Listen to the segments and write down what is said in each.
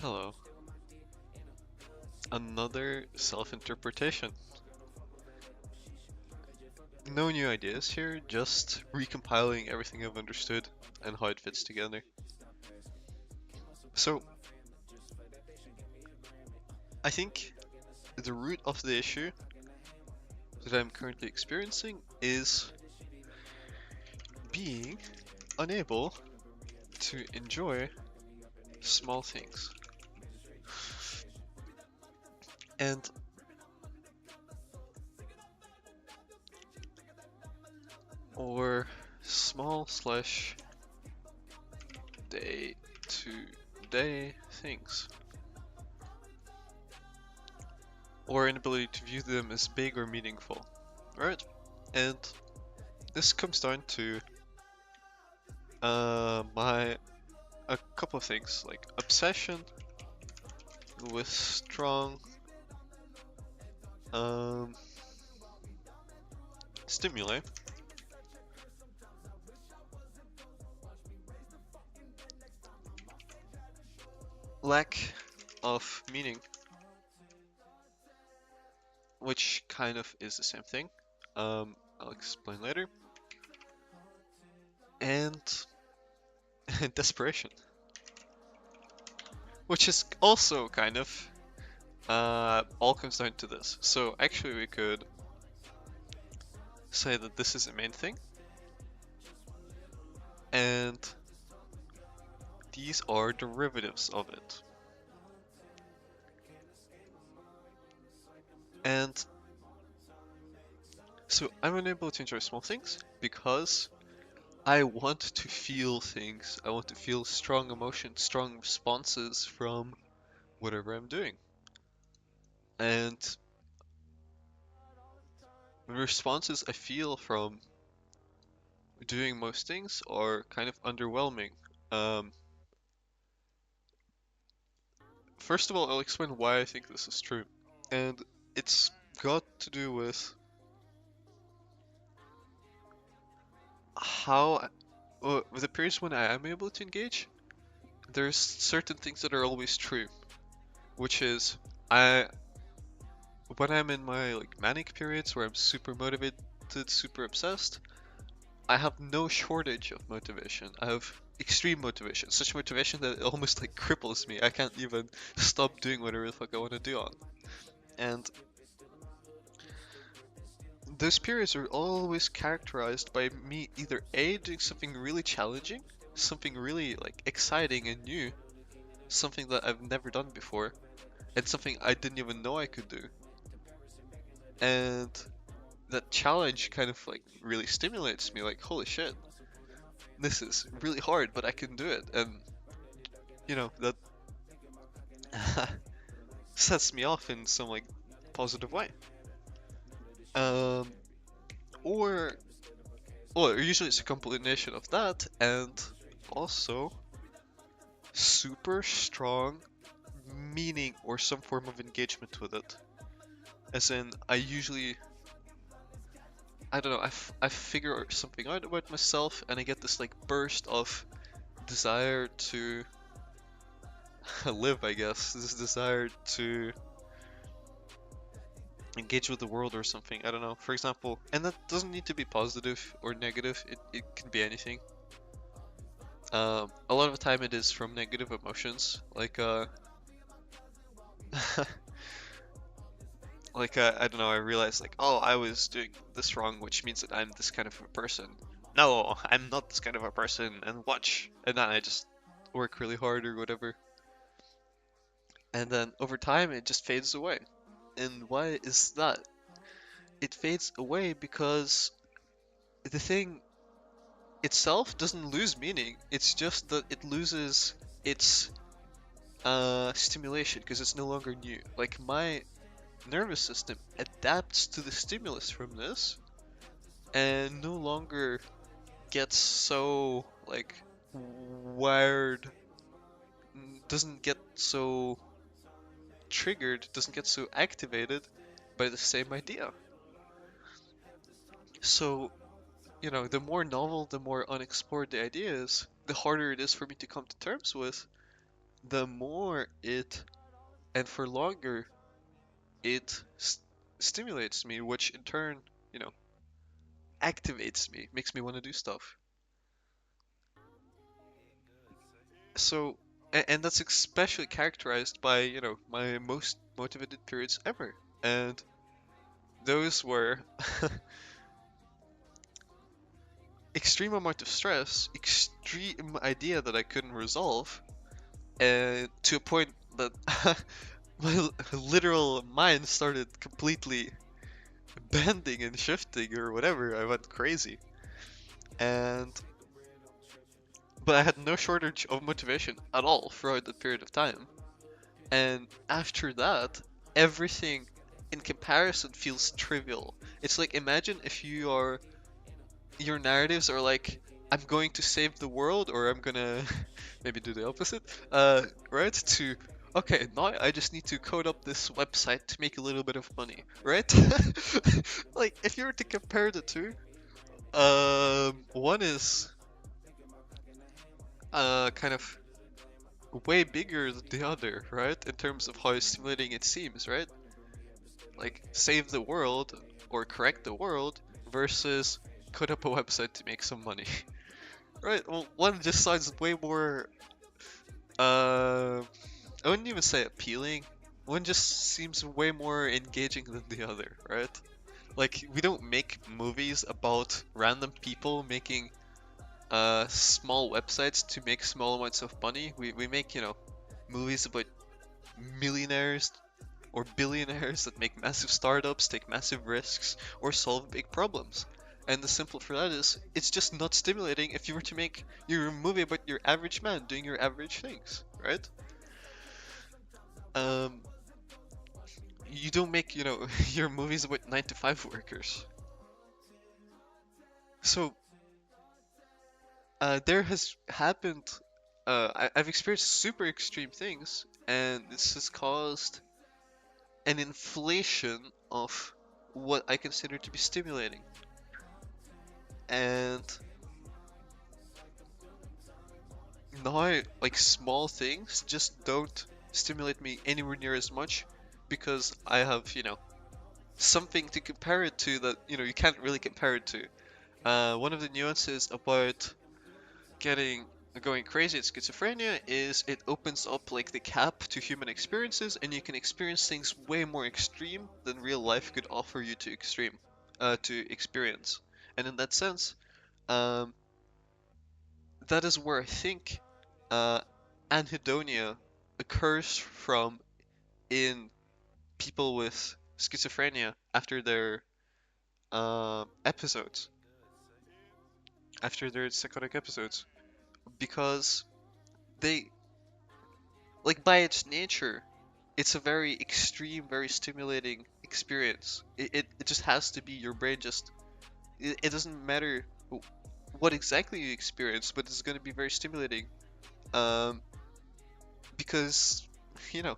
Hello. Another self-interpretation. No new ideas here, just recompiling everything I've understood and how it fits together. So, I think the root of the issue that I'm currently experiencing is being unable to enjoy small things. And or small slash day to day things. Or inability to view them as big or meaningful. Right? And this comes down to my a couple of things like obsession with strong um, stimuli, lack of meaning, which kind of is the same thing. I'll explain later, and desperation, which is also kind of all comes down to this. So actually, we could say that this is the main thing, and these are derivatives of it. And so I'm unable to enjoy small things because I want to feel things. I want to feel strong emotions, strong responses from whatever I'm doing. And the responses I feel from doing most things are kind of underwhelming. Um, First of all, I'll explain why I think this is true. And it's got to do with how, with the periods when I am able to engage, there's certain things that are always true, which is I when I'm in my like manic periods where I'm super motivated, super obsessed, I have no shortage of motivation. I have extreme motivation, such motivation that it almost like cripples me. I can't even stop doing whatever the fuck I want to do on. And those periods are always characterized by me either A, doing something really challenging, something really like exciting and new, something that I've never done before, and something I didn't even know I could do. And that challenge kind of like really stimulates me, like, holy shit, this is really hard, but I can do it. And that sets me off in some like positive way. Um, or well, usually it's a combination of that and also super strong meaning or some form of engagement with it. As in, I don't know, I figure something out about myself and I get this like burst of desire to live, I guess. This desire to engage with the world or something. I don't know. For example, and that doesn't need to be positive or negative. It can be anything. A lot of the time it is from negative emotions, like I don't know. I realized like, oh, I was doing this wrong, which means that I'm this kind of a person. No, I'm not this kind of a person. And watch, and then I just work really hard or whatever. And then over time it just fades away. And why is that? It fades away because the thing itself doesn't lose meaning. It's just that it loses its stimulation because it's no longer new. Like my nervous system adapts to the stimulus from this and no longer gets so like wired, doesn't get so triggered, doesn't get so activated by the same idea. So, the more novel, the more unexplored the idea is, the harder it is for me to come to terms with the more it, and for longer, it stimulates me, which in turn, you know, activates me, makes me want to do stuff. So, and that's especially characterized by, my most motivated periods ever. And those were extreme amount of stress, extreme idea that I couldn't resolve, and to a point that my literal mind started completely bending and shifting or whatever. I went crazy. And but I had no shortage of motivation at all throughout that period of time. And after that, everything in comparison feels trivial. It's like imagine if your narratives are like I'm going to save the world or I'm gonna maybe do the opposite. Right? To okay, now I just need to code up this website to make a little bit of money, right? Like if you were to compare the two, one is kind of way bigger than the other, right? In terms of how stimulating it seems, right? Like save the world or correct the world versus code up a website to make some money. Right? Well, one just sounds way more I wouldn't even say appealing. One just seems way more engaging than the other, right? Like we don't make movies about random people making small websites to make small amounts of money. We make, movies about millionaires or billionaires that make massive startups, take massive risks, or solve big problems. And the simple for that is, it's just not stimulating if you were to make your movie about your average man doing your average things, right? Um, you don't make, your movies about 9 to 5 workers. So, there has happened, I've experienced super extreme things, and this has caused an inflation of what I consider to be stimulating. And now, like small things just don't stimulate me anywhere near as much because I have, something to compare it to that, you can't really compare it to. One of the nuances about getting going crazy at schizophrenia is it opens up like the cap to human experiences and you can experience things way more extreme than real life could offer you to experience. And in that sense, um, that is where I think uh, anhedonia occurs from in people with schizophrenia after their episodes, after their psychotic episodes, because they, like by its nature, it's a very extreme, very stimulating experience. It just has to be your brain just, it doesn't matter what exactly you experience, but it's going to be very stimulating. Um, because, you know,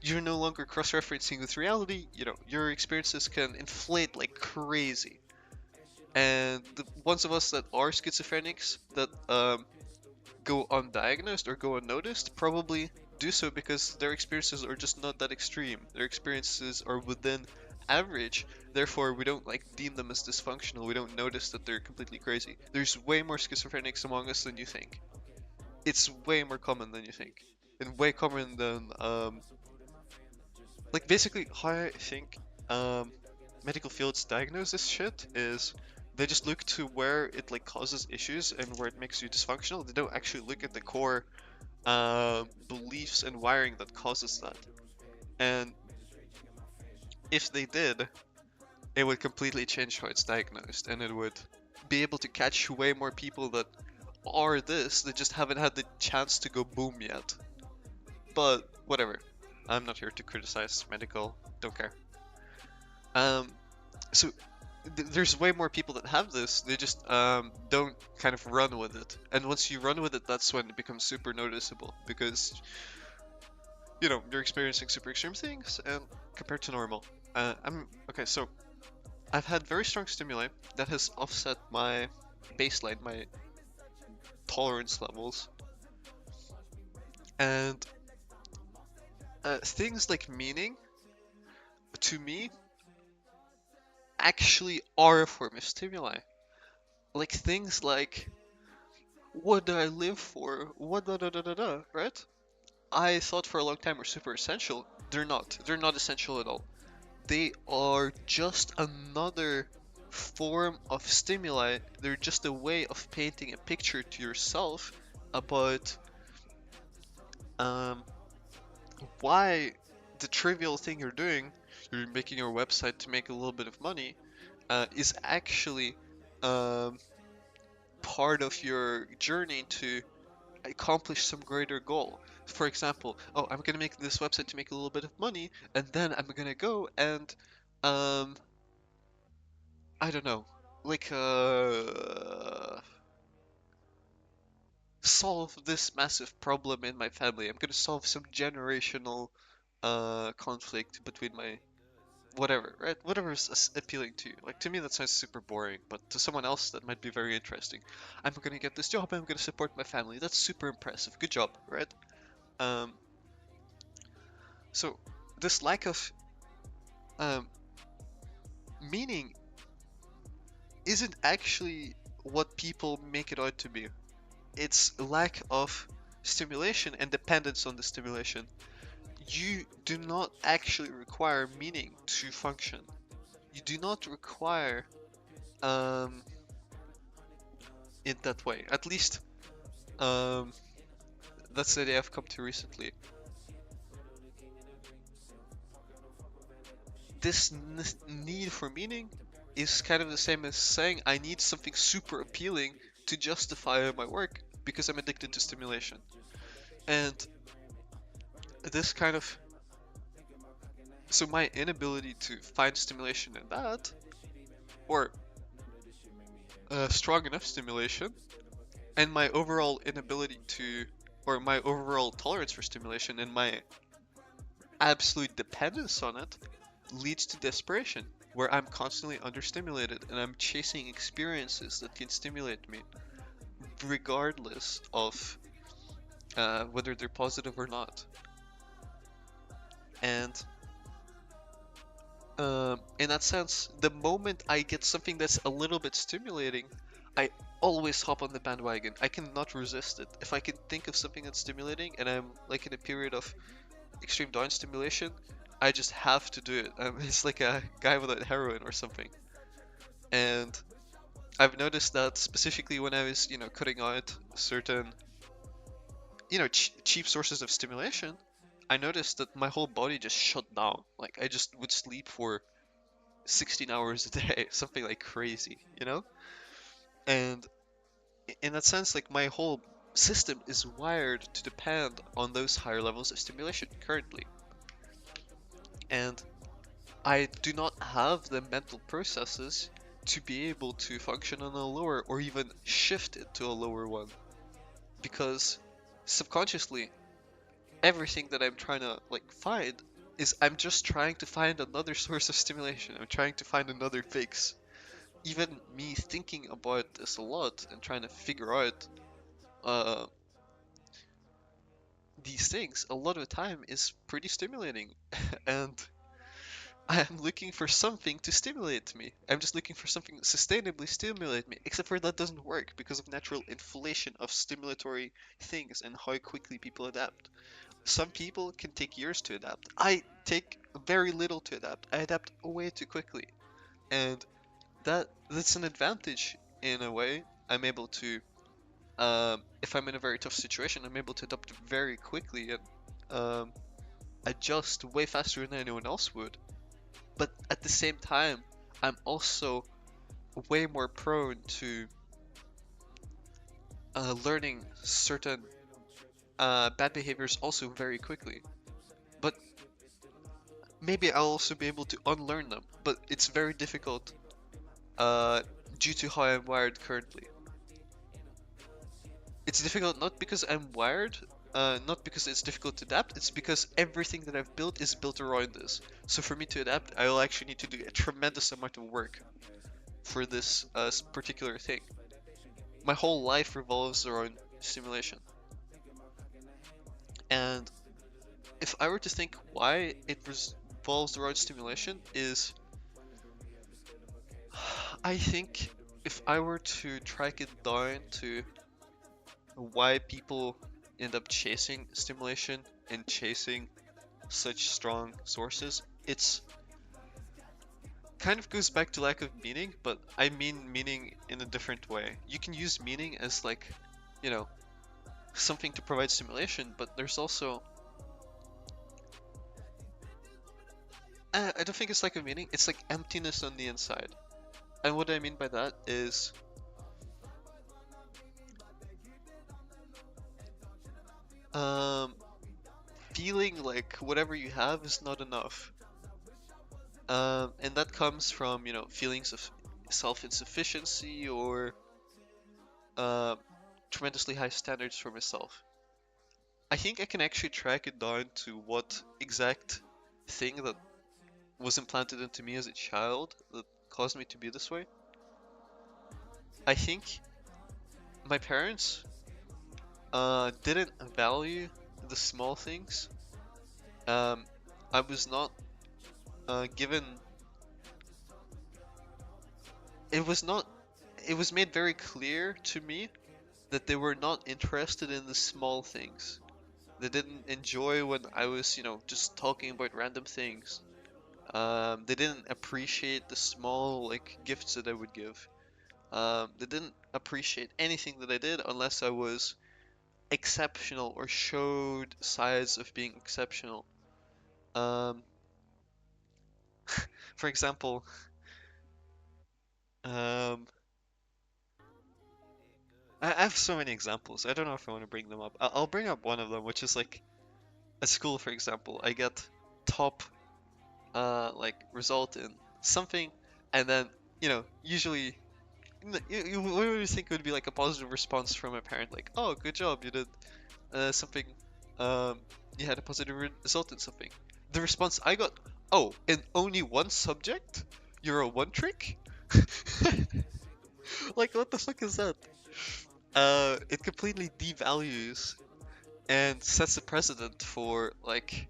you're no longer cross-referencing with reality, your experiences can inflate like crazy. And the ones of us that are schizophrenics that go undiagnosed or go unnoticed probably do so because their experiences are just not that extreme. Their experiences are within average, therefore we don't like deem them as dysfunctional. We don't notice that they're completely crazy. There's way more schizophrenics among us than you think. It's way more common than you think, and way common than like basically how I think um, medical fields diagnose this shit is they just look to where it like causes issues and where it makes you dysfunctional. They don't actually look at the core beliefs and wiring that causes that. And if they did, it would completely change how it's diagnosed, and it would be able to catch way more people that are this. They just haven't had the chance to go boom yet. But whatever. I'm not here to criticize medical. Don't care. Um, so there's way more people that have this. They just don't kind of run with it. And once you run with it, that's when it becomes super noticeable because you're experiencing super extreme things and compared to normal. I'm okay. So I've had very strong stimuli that has offset my baseline, my tolerance levels, And things like meaning, to me, actually are a form of stimuli. Like things like, what do I live for? What da da da da da, right? I thought for a long time were super essential. They're not. They're not essential at all. They are just another form of stimuli. They're just a way of painting a picture to yourself about um, why the trivial thing you're making your website to make a little bit of money, is actually um, part of your journey to accomplish some greater goal. For example, oh, I'm gonna make this website to make a little bit of money, and then I'm gonna go and um, I don't know, like solve this massive problem in my family. I'm gonna solve some generational conflict between my whatever, right? Whatever is appealing to you. Like to me that sounds super boring, but to someone else that might be very interesting. I'm gonna get this job, I'm gonna support my family. That's super impressive. Good job, right? Um, so this lack of um, meaning isn't actually what people make it out to be. It's lack of stimulation and dependence on the stimulation. You do not actually require meaning to function. You do not require um, it that way. At least um, that's the idea I've come to recently. This need for meaning is kind of the same as saying I need something super appealing to justify my work because I'm addicted to stimulation. And this kind of so my inability to find stimulation in that, or strong enough stimulation, and my overall inability to, or my overall tolerance for stimulation and my absolute dependence on it leads to desperation, where I'm constantly understimulated and I'm chasing experiences that can stimulate me, regardless of whether they're positive or not. And in that sense, the moment I get something that's a little bit stimulating, I always hop on the bandwagon. I cannot resist it. If I can think of something that's stimulating and I'm like in a period of extreme down stimulation, I just have to do it. It's like a guy without heroin or something. And I've noticed that specifically when I was, cutting out certain, cheap sources of stimulation, I noticed that my whole body just shut down. Like I just would sleep for 16 hours a day, something like crazy, you know? And in that sense, like my whole system is wired to depend on those higher levels of stimulation currently. And I do not have the mental processes to be able to function on a lower or even shift it to a lower one. Because subconsciously, everything that I'm trying to like find is I'm just trying to find another source of stimulation. I'm trying to find another fix. Even me thinking about this a lot and trying to figure out uh, these things a lot of the time is pretty stimulating. And I'm looking for something to stimulate me. I'm just looking for something to sustainably stimulate me. Except for that doesn't work because of natural inflation of stimulatory things and how quickly people adapt. Some people can take years to adapt. I take very little to adapt. I adapt way too quickly. And that's an advantage in a way. I'm able to, if I'm in a very tough situation, I'm able to adapt very quickly and adjust way faster than anyone else would. But at the same time, I'm also way more prone to learning certain bad behaviors also very quickly. But maybe I'll also be able to unlearn them. But it's very difficult uh, due to how I'm wired currently. It's difficult not because I'm wired, not because it's difficult to adapt, it's because everything that I've built is built around this. So for me to adapt, I will actually need to do a tremendous amount of work for this particular thing. My whole life revolves around stimulation. And if I were to think why it revolves around stimulation is, I think if I were to track it down to why people end up chasing stimulation and chasing such strong sources, it's kind of goes back to lack of meaning, but I mean meaning in a different way. You can use meaning as like, you know, something to provide stimulation, but there's also I don't think it's lack of meaning, it's like emptiness on the inside. And what I mean by that is um feeling like whatever you have is not enough. And that comes from, feelings of self-insufficiency or uh, tremendously high standards for myself. I think I can actually track it down to what exact thing that was implanted into me as a child that caused me to be this way. I think my parents didn't value the small things. Um, I was not given. It was not. It was made very clear to me that they were not interested in the small things. They didn't enjoy when I was, just talking about random things. They didn't appreciate the small, like, gifts that I would give. They didn't appreciate anything that I did unless I was exceptional or showed signs of being exceptional. Um, for example, um, I have so many examples. I don't know if I want to bring them up. I'll bring up one of them, which is like at school, for example. I get top like result in something, and then usually what would you think would be like a positive response from a parent, like, oh, good job, you did something, um you had a positive result in something. The response I got, oh, in only one subject you're a one trick. Like, what the fuck is that? It completely devalues and sets a precedent for like,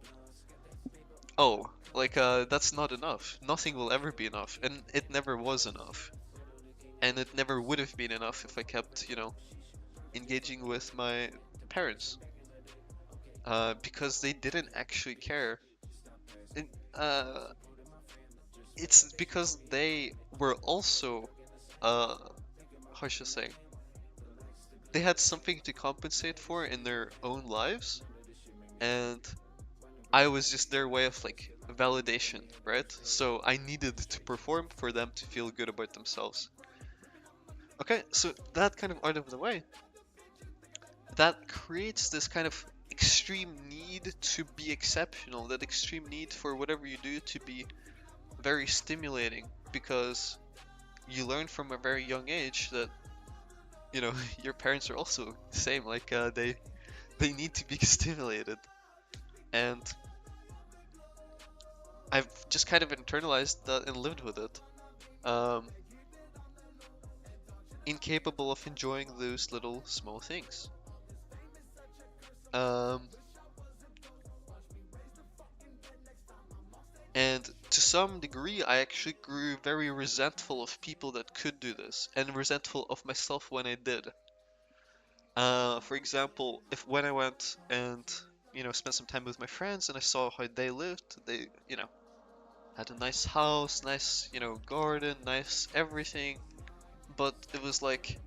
oh, like, that's not enough. Nothing will ever be enough, and it never was enough. And it never would have been enough if I kept, engaging with my parents. Because they didn't actually care. And, it's because they were also, uh, how should I say, they had something to compensate for in their own lives, and I was just their way of like validation, right? So I needed to perform for them to feel good about themselves. Okay, so that kind of out of the way, that creates this kind of extreme need to be exceptional, that extreme need for whatever you do to be very stimulating, because you learn from a very young age that your parents are also the same, like, they need to be stimulated. And I've just kind of internalized that and lived with it. um, Incapable of enjoying those little small things. um, And to some degree, I actually grew very resentful of people that could do this, and resentful of myself when I did. For example, if when I went and spent some time with my friends and I saw how they lived, they had a nice house, nice garden, nice everything, but it was like,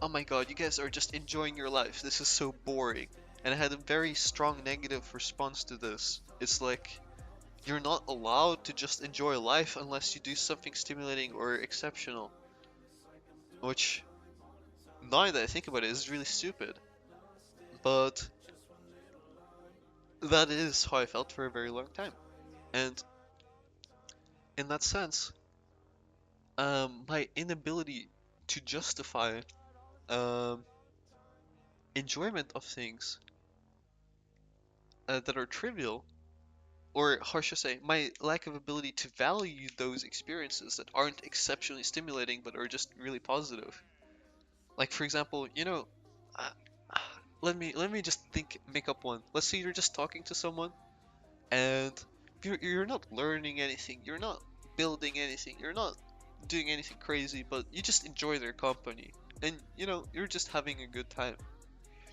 oh my god, you guys are just enjoying your life. This is so boring. And I had a very strong negative response to this. It's like, you're not allowed to just enjoy life unless you do something stimulating or exceptional. Which, now that I think about it, is really stupid. But that is how I felt for a very long time. And in that sense, my inability to justify um, enjoyment of things that are trivial, or how should I say, my lack of ability to value those experiences that aren't exceptionally stimulating but are just really positive. Like, for example, uh, let me just make up one. Let's say you're just talking to someone and you're not learning anything, you're not building anything, you're not doing anything crazy, but you just enjoy their company, and you're just having a good time.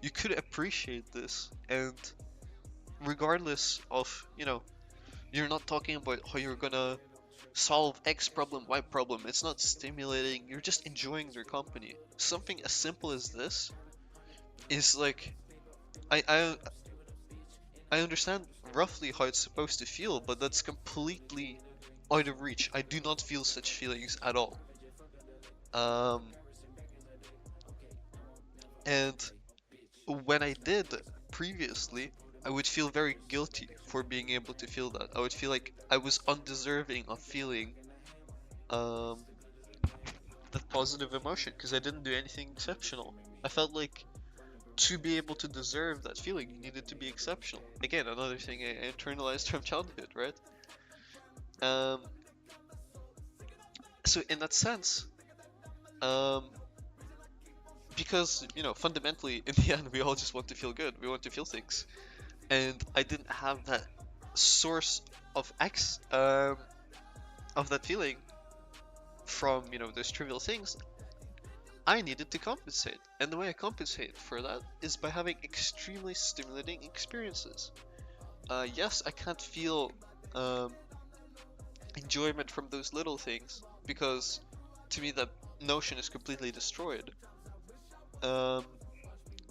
You could appreciate this, and regardless of you're not talking about how you're gonna solve X problem, Y problem. It's not stimulating. You're just enjoying their company. Something as simple as this is like I I I understand roughly how it's supposed to feel, but that's completely out of reach. I do not feel such feelings at all. Um, and when I did previously, I would feel very guilty for being able to feel that. I would feel like I was undeserving of feeling um, that positive emotion because I didn't do anything exceptional. I felt like to be able to deserve that feeling, you needed to be exceptional. Again, another thing I internalized from childhood, right? Um, so in that sense, um, because fundamentally, in the end, we all just want to feel good. We want to feel things, and I didn't have that source of of that feeling from those trivial things. I needed to compensate, and the way I compensate for that is by having extremely stimulating experiences. Yes, I can't feel um, enjoyment from those little things because to me that notion is completely destroyed. Um,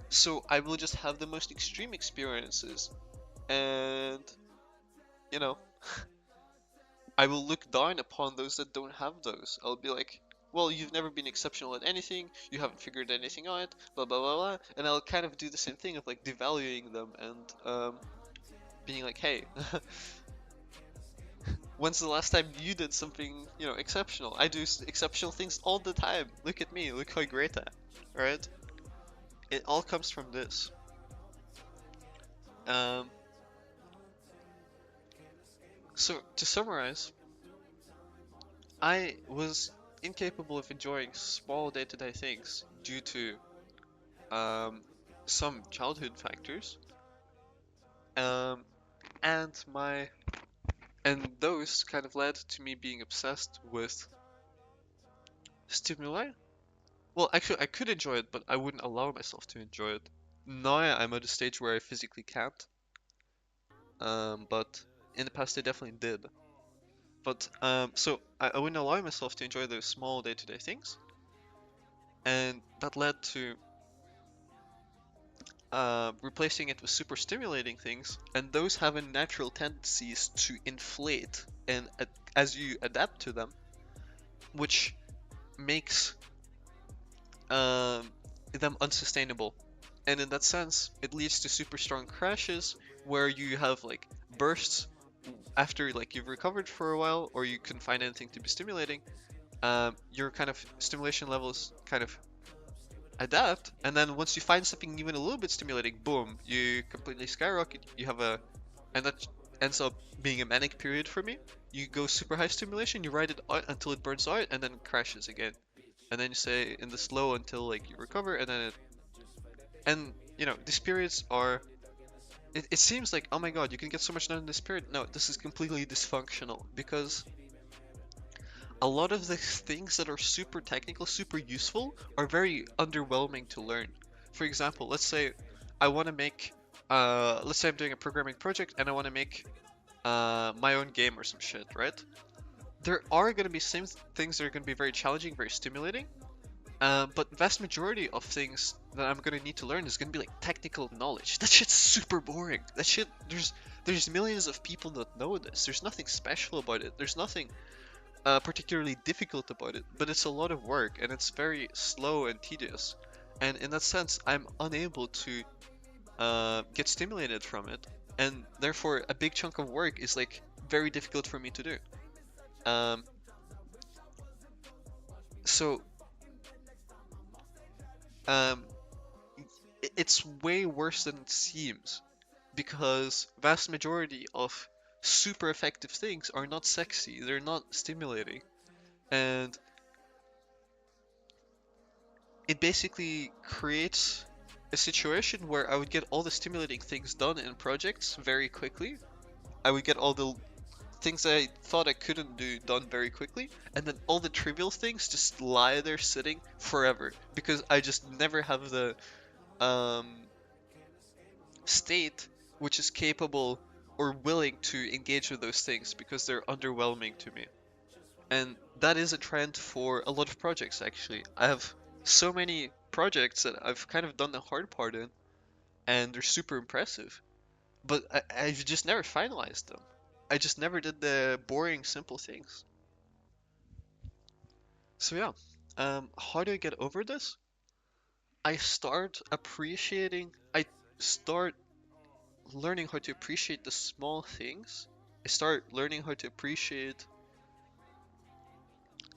so I will just have the most extreme experiences, and you know, I will look down upon those that don't have those. I'll be like, well, you've never been exceptional at anything, you haven't figured anything out, blah blah blah blah, and I'll kind of do the same thing of like devaluing them and being like, hey, when's the last time you did something, exceptional? I do exceptional things all the time. Look at me, look how great I am, right? It all comes from this. Um, so to summarize, I was incapable of enjoying small day-to-day things due to um, some childhood factors, um, and those kind of led to me being obsessed with stimuli. Well, actually, I could enjoy it, but I wouldn't allow myself to enjoy it. Now I'm at a stage where I physically can't, but in the past I definitely did. But so I wouldn't allow myself to enjoy those small day-to-day things, and that led to replacing it with super stimulating things, and those have a natural tendencies to inflate and as you adapt to them, which makes them unsustainable. And in that sense, it leads to super strong crashes where you have like bursts after like you've recovered for a while or you couldn't find anything to be stimulating. Your kind of stimulation levels kind of adapt, and then once you find something even a little bit stimulating, boom, you completely skyrocket. You have and that ends up being a manic period for me. You go super high stimulation, you ride it out until it burns out, and then it crashes again. And then you stay in the slow until like you recover, and then and these periods are. It seems like, oh my god, you can get so much done in this period. No, this is completely dysfunctional because a lot of the things that are super technical, super useful, are very underwhelming to learn. For example, let's say I want to make, let's say I'm doing a programming project and I want to make my own game or some shit, right? There are going to be some things that are going to be very challenging, very stimulating, but vast majority of things that I'm going to need to learn is going to be like technical knowledge. That shit's super boring. That shit, there's millions of people that know this. There's nothing special about it. There's nothing particularly difficult about it, but it's a lot of work and it's very slow and tedious. And in that sense, I'm unable to get stimulated from it, and therefore a big chunk of work is like very difficult for me to do. Um, so um, it's way worse than it seems because vast majority of super effective things are not sexy, they're not stimulating, and it basically creates a situation where I would get all the stimulating things done in projects very quickly. I would get all the things I thought I couldn't do done very quickly, and then all the trivial things just lie there sitting forever because I just never have the um, state which is capable or willing to engage with those things because they're underwhelming to me. And that is a trend for a lot of projects actually. I have so many projects that I've kind of done the hard part in, and they're super impressive, but I've just never finalized them. I just never did the boring, simple things. So yeah, how do I get over this? I start learning how to appreciate the small things. I start learning how to appreciate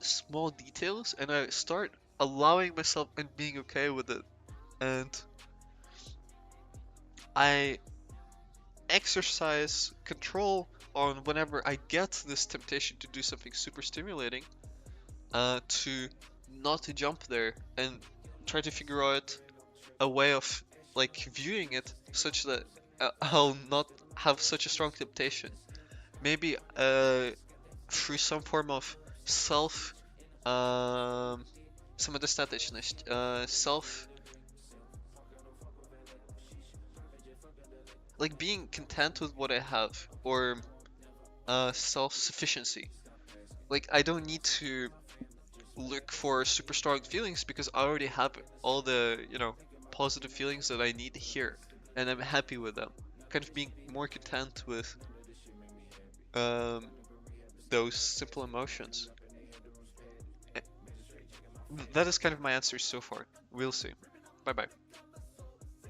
small details, and I start allowing myself and being okay with it. And I exercise control on whenever I get this temptation to do something super stimulating, to not to jump there and try to figure out a way of like viewing it such that I'll not have such a strong temptation. Maybe through some form of self samodostateczność, self, like being content with what I have, or self-sufficiency. Like I don't need to look for super strong feelings because I already have all the, positive feelings that I need here, and I'm happy with them. Kind of being more content with um, those simple emotions. Eh, That is kind of my answer so far. We'll see. Bye bye.